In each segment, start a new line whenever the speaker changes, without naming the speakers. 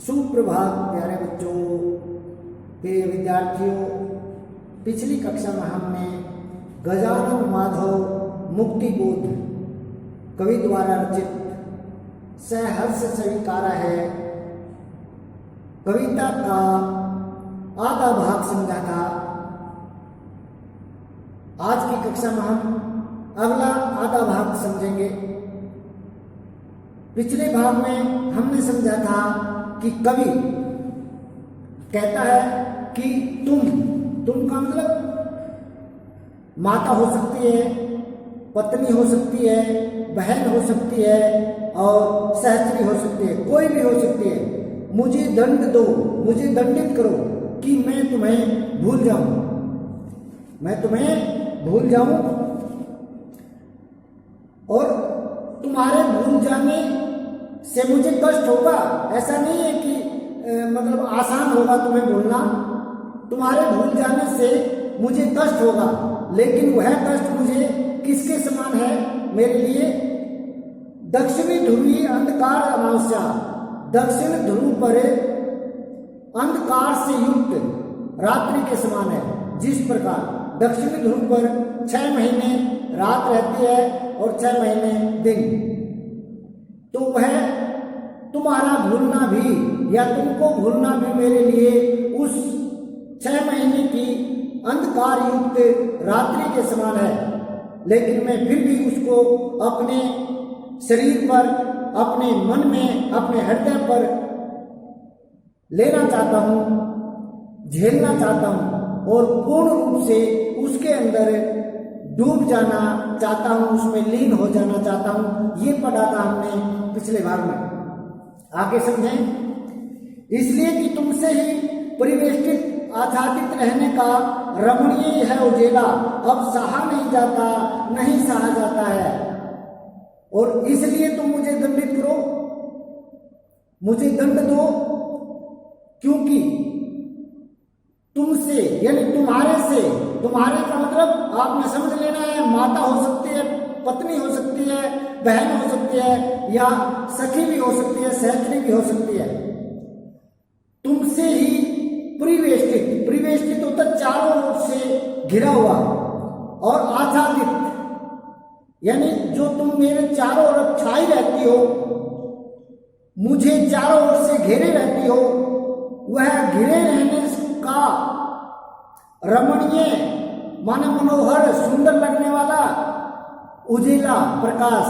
सुप्रभात प्यारे बच्चों, प्रिय विद्यार्थियों। पिछली कक्षा में हमने गजानन माधव मुक्तिबोध कवि द्वारा रचित सहर्ष स्वीकारा है कविता का आधा भाग समझा था। आज की कक्षा में हम अगला आधा भाग समझेंगे। पिछले भाग में हमने समझा था कि कवि कहता है कि तुम का मतलब माता हो सकती है, पत्नी हो सकती है, बहन हो सकती है और सहचरी हो सकती है, कोई भी हो सकती है। मुझे दंड दो, मुझे दंडित करो कि मैं तुम्हें भूल जाऊं और तुम्हारे भूल जाने से मुझे कष्ट होगा। ऐसा नहीं है कि मतलब आसान होगा तुम्हें भूलना। तुम्हारे भूल जाने से मुझे कष्ट होगा, लेकिन वह कष्ट मुझे किसके समान है मेरे लिए? दक्षिणी ध्रुवीय अंधकार अमावस्या, दक्षिण ध्रुव पर अंधकार से युक्त रात्रि के समान है। जिस प्रकार दक्षिणी ध्रुव पर 6 महीने रात रहती है और 6 महीने दिन, तो वह तुम्हारा भूलना भी या तुमको भूलना भी मेरे लिए उस 6 महीने की अंधकार युक्त रात्रि के समान है। लेकिन मैं फिर भी उसको अपने शरीर पर, अपने मन में, अपने हृदय पर लेना चाहता हूँ, झेलना चाहता हूँ और पूर्ण रूप से उसके अंदर डूब जाना चाहता हूँ, उसमें लीन हो जाना चाहता हूँ। ये पढ़ा था हमने पिछले भाग में। आगे समझें। इसलिए कि तुमसे ही परिवेष्टित आच्छादित रहने का रमणीय है उजेला, अब सहा नहीं जाता, नहीं सहा जाता है। और इसलिए तुम मुझे दंडित करो, मुझे दंड दो, क्योंकि तुमसे यानी तुम्हारे से, तुम्हारे का मतलब आपने समझ लेना है, माता हो सकती है, पत्नी हो सकती है, बहन हो सकती है या सखी भी हो सकती है, सहचरी भी हो सकती है। तुमसे ही परिवेष्टित, परिवेष्टित होता चारों ओर से घिरा हुआ, और आच्छादित यानी जो तुम मेरे चारों ओर छाई रहती हो, मुझे चारों ओर से घेरे रहती हो, वह घिरे रहने का रमणीय माने मनोहर, सुंदर लगने वाला उजेला प्रकाश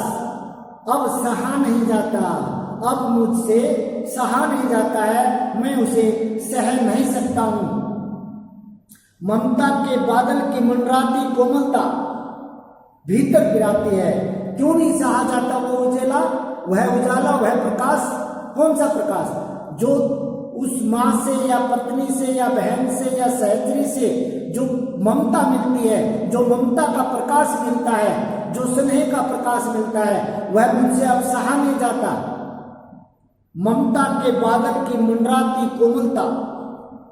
अब सहा नहीं जाता, अब मुझसे सहा नहीं जाता है, मैं उसे सह नहीं सकता हूं। ममता के बादल की मंडराती कोमलता भीतर गिराती है। क्यों नहीं सहा जाता वो उजेला, वह उजाला, वह प्रकाश? कौन सा प्रकाश? जो उस माँ से या पत्नी से या बहन से या सहचरी से जो ममता मिलती है, जो ममता का प्रकाश मिलता है, जो स्नेह का प्रकाश मिलता है, वह मुझसे अब सहा नहीं जाता। ममता के बादल की मंडराती कोमलता,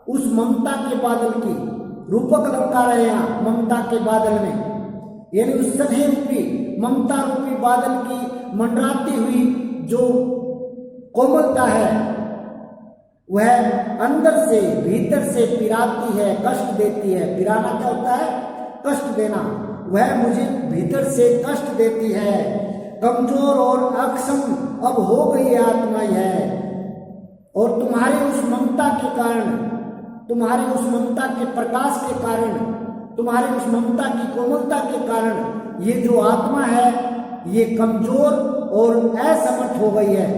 उस ममता के बादल की रूपक अलंकार है यहाँ ममता के बादल में, यानी उस स्नेह रूपी ममता रूपी बादल की मंडराती हुई जो कोमलता है, वह अंदर से भीतर से पिराती है, कष्ट देती है। पिराना क्या होता है? कष्ट देना। वह मुझे भीतर से कष्ट देती है। कमजोर और अक्षम अब हो गई आत्मा है, और तुम्हारे उस ममता के कारण, तुम्हारे उस ममता के प्रकाश के कारण, तुम्हारे उस ममता की कोमलता के कारण ये जो आत्मा है ये कमजोर और असमर्थ हो गई है।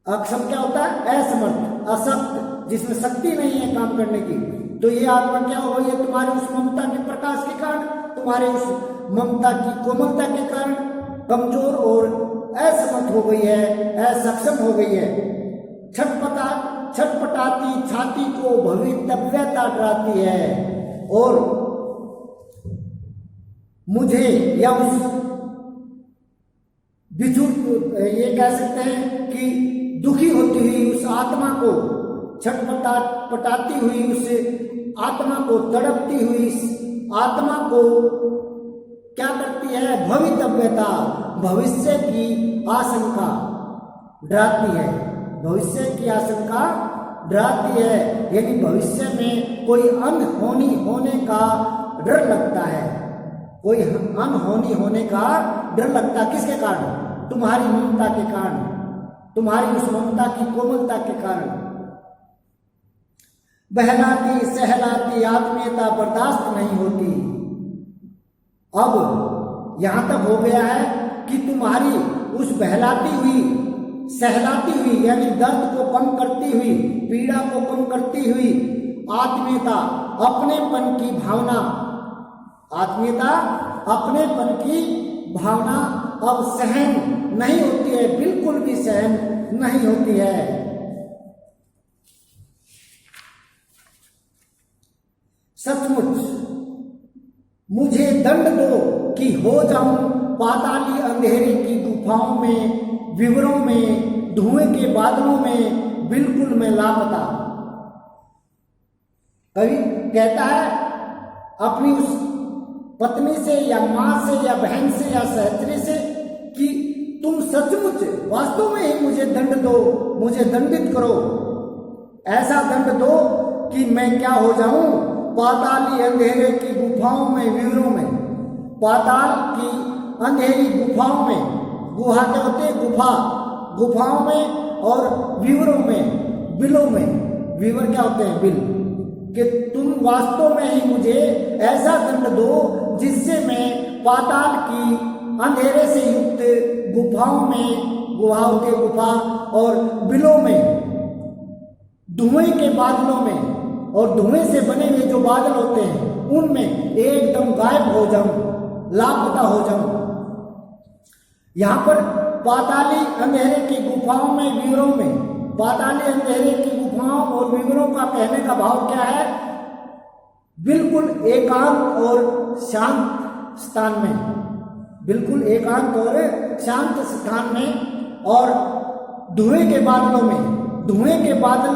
अक्षम क्या होता है? असमर्थ, अशक्त, जिसमें शक्ति नहीं है काम करने की। तो ये आत्मा क्या हो गई है? तुम्हारे उस ममता के प्रकाश के कारण, तुम्हारे उस ममता की कोमलता के कारण कमजोर और असमर्थ हो गई है, असक्षम हो गई है। छटपटाती छाती को भवितव्यता डराती है, और मुझे या उस ये कह सकते हैं कि दुखी होती हुई उस आत्मा को, छटपटाती हुई उस आत्मा को, तड़पती हुई इस आत्मा को क्या करती है? भवितव्यता, भविष्य की आशंका डराती है। भविष्य की आशंका डराती है, यानी भविष्य में कोई अनहोनी होने का डर लगता है, कोई अनहोनी होने का डर लगता है। किसके कारण? तुम्हारी ममता के कारण, तुम्हारी उस ममता की कोमलता के कारण। बहलाती सहलाती आत्मीयता बर्दाश्त नहीं होती। अब यहां तक हो गया है कि तुम्हारी उस बहलाती हुई सहलाती हुई यानी दर्द को कम करती हुई, पीड़ा को कम करती हुई आत्मीयता, अपनेपन की भावना, आत्मीयता अपनेपन की भावना अब सहन नहीं होती है, बिल्कुल भी सहन नहीं होती है। सचमुच मुझे दंड दो कि हो जाऊं पाताली अंधेरे की गुफाओं में, विवरों में, धुएं के बादलों में बिल्कुल मैं लापता। कवि कहता है अपनी उस पत्नी से या मां से या बहन से या सहचरी से कि तुम सचमुच वास्तव में ही मुझे दंड दो, मुझे दंडित करो, ऐसा दंड दो कि मैं क्या हो जाऊं पाताली अंधेरे की गुफाओं में, विवरों में, पाताल की अंधेरी गुफाओं में, गुहा क्या होते हैं? गुफा, गुफाओं में और विवरों में, बिलों में। विवर क्या होते हैं? बिल। कि तुम वास्तव में ही मुझे ऐसा दंड दो जिससे मैं पाताल की अंधेरे से युक्त गुफाओं में, गुहाओं के गुफा और बिलों में, धुएं के बादलों में और धुएं से बने हुए जो बादल होते हैं उनमें एकदम गायब हो जाऊं, लापता हो जाऊं। यहां पर पाताली अंधेरे की गुफाओं में, विवरों में, पाताली अंधेरे की गुफाओं और विवरों का कहने का भाव क्या है? बिल्कुल एकांत और शांत स्थान में, बिल्कुल एकांत और शांत स्थान में और धुएं के बादलों में। धुएं के बादल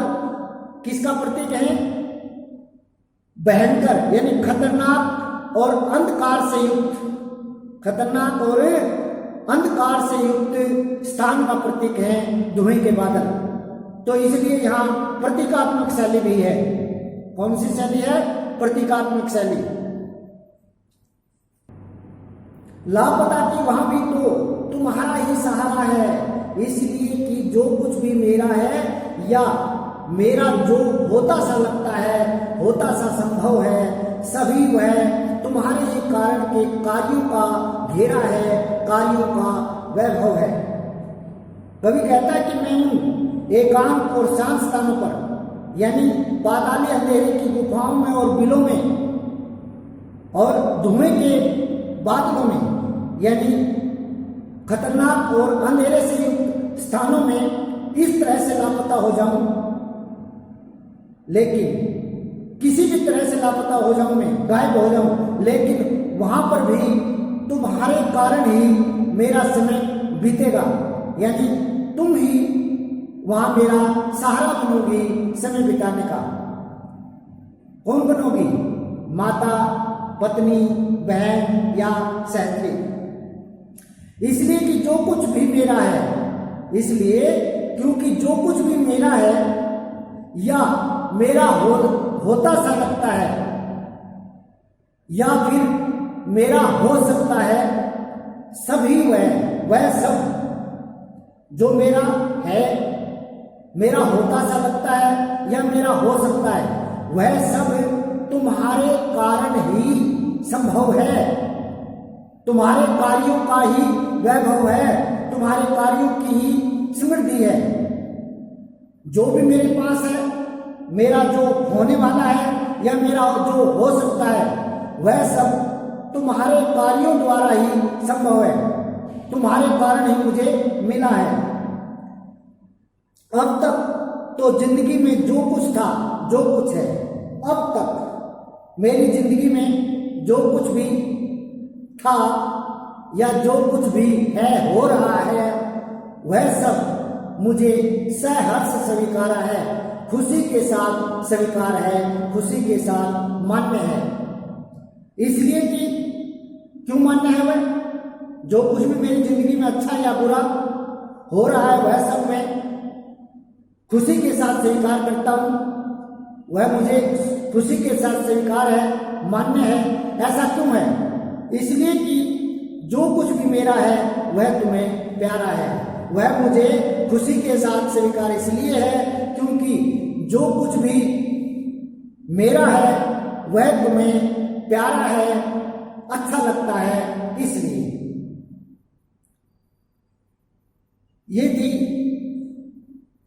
किसका प्रतीक है? भयंकर यानी खतरनाक और अंधकार से युक्त, खतरनाक और अंधकार से युक्त स्थान का प्रतीक है धुएं के बादल। तो इसलिए यहां प्रतीकात्मक शैली भी है। कौन सी शैली है? प्रतीकात्मक शैली। लापता की वहां भी तो तुम्हारा ही सहारा है, इसलिए कि जो कुछ भी मेरा है या मेरा जो होता सा लगता है, होता सा संभव है, सभी वह तुम्हारे ही कारण के कार्यों का घेरा है, कार्यों का वैभव है। कवि कहता है कि मैं हूं एकांत और शांत स्थानों पर, यानी पाताली अंधेरे की गुफाओं में और बिलों में और धुएं के बादलों में, यानी खतरनाक और अंधेरे से युक्त स्थानों में इस तरह से लापता हो जाऊं, लेकिन किसी भी तरह से लापता हो जाऊं, मैं गायब हो जाऊं, लेकिन वहां पर भी तुम्हारे कारण ही मेरा समय बीतेगा, यानी तुम ही वहां मेरा सहारा बनोगी समय बिताने का। कौन बनोगी? माता, पत्नी, बहन या सहचरी। इसलिए कि जो कुछ भी मेरा है, इसलिए क्योंकि जो कुछ भी मेरा है या मेरा होता सा लगता है या फिर मेरा हो सकता है, सभी वह सब जो मेरा है, मेरा होता सा लगता है या मेरा हो सकता है, वह सब तुम्हारे कारण ही संभव है, तुम्हारे कार्यों का ही वैभव है, तुम्हारे कार्यों की ही समृद्धि है। जो भी मेरे पास है, मेरा जो होने वाला है या मेरा जो हो सकता है, वह सब तुम्हारे कार्यों द्वारा ही संभव है, तुम्हारे कारण ही मुझे मिला है। अब तक तो जिंदगी में जो कुछ था, जो कुछ है, अब तक मेरी जिंदगी में जो कुछ भी था या जो कुछ भी है, हो रहा है, वह सब मुझे सहर्ष स्वीकारा है, खुशी के साथ स्वीकार है, खुशी के साथ मान्य है। इसलिए कि क्यों मान्य है? वह जो कुछ भी मेरी जिंदगी में अच्छा या बुरा हो रहा है, वह सब मैं खुशी के साथ स्वीकार करता हूं, वह मुझे खुशी के साथ स्वीकार है, मान्य है। ऐसा क्यों है? इसलिए कि जो कुछ भी मेरा है वह तुम्हें प्यारा है। वह मुझे खुशी के साथ स्वीकार इसलिए है क्योंकि जो कुछ भी मेरा है वह तुम्हें प्यारा है, अच्छा लगता है, इसलिए। ये थी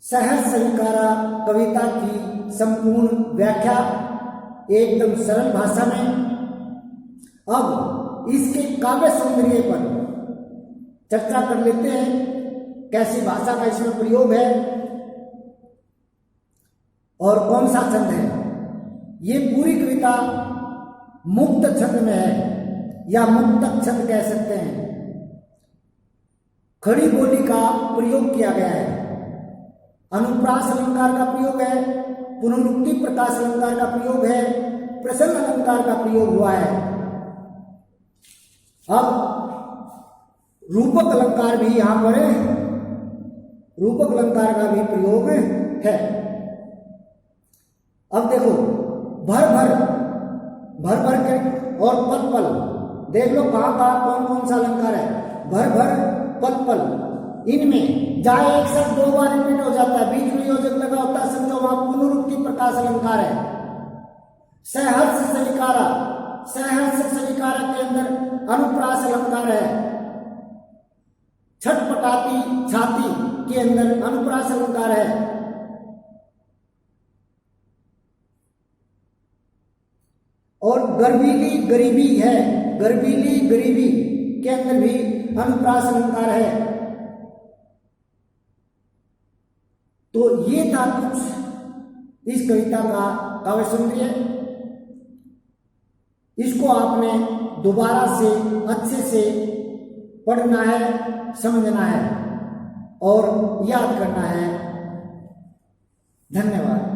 सहज स्वीकारा कविता की संपूर्ण व्याख्या एकदम सरल भाषा में। अब इसके काव्य सौंदर्य पर चर्चा कर लेते हैं, कैसी भाषा का इसमें प्रयोग है और कौन सा छंद है। ये पूरी कविता मुक्त छंद में है या मुक्तक छंद कह सकते हैं। खड़ी बोली का प्रयोग किया गया है, अनुप्रास अलंकार का प्रयोग है, पुनरुक्ति प्रकाश अलंकार का प्रयोग है, प्रसन्न अलंकार का प्रयोग हुआ है। अब रूपक अलंकार भी यहां पर रूपक अलंकार का भी प्रयोग है। अब देखो, भर भर के और पल पल, देख लो कहां कहां कौन कौन सा अलंकार है। भर भर, पल पल, इनमें जहां एक शब्द दो बार रिपीट हो जाता है, बीच में योजक लगा होता है, समझो वहां पुनरुक्ति प्रकाश अलंकार है। सहर्ष स्वीकारा, सहर्ष स्वीकारा के अंदर अनुप्रास अलंकार है। छटपटाती छाती के अंदर अनुप्रास अलंकार है। और गर्वीली गरीबी है, गर्वीली गरीबी के अंदर भी अनुप्रास अलंकार है। तो ये था कुछ इस कविता का काव्य सौंदर्य। इसको आपने दोबारा से अच्छे से पढ़ना है, समझना है और याद करना है। धन्यवाद।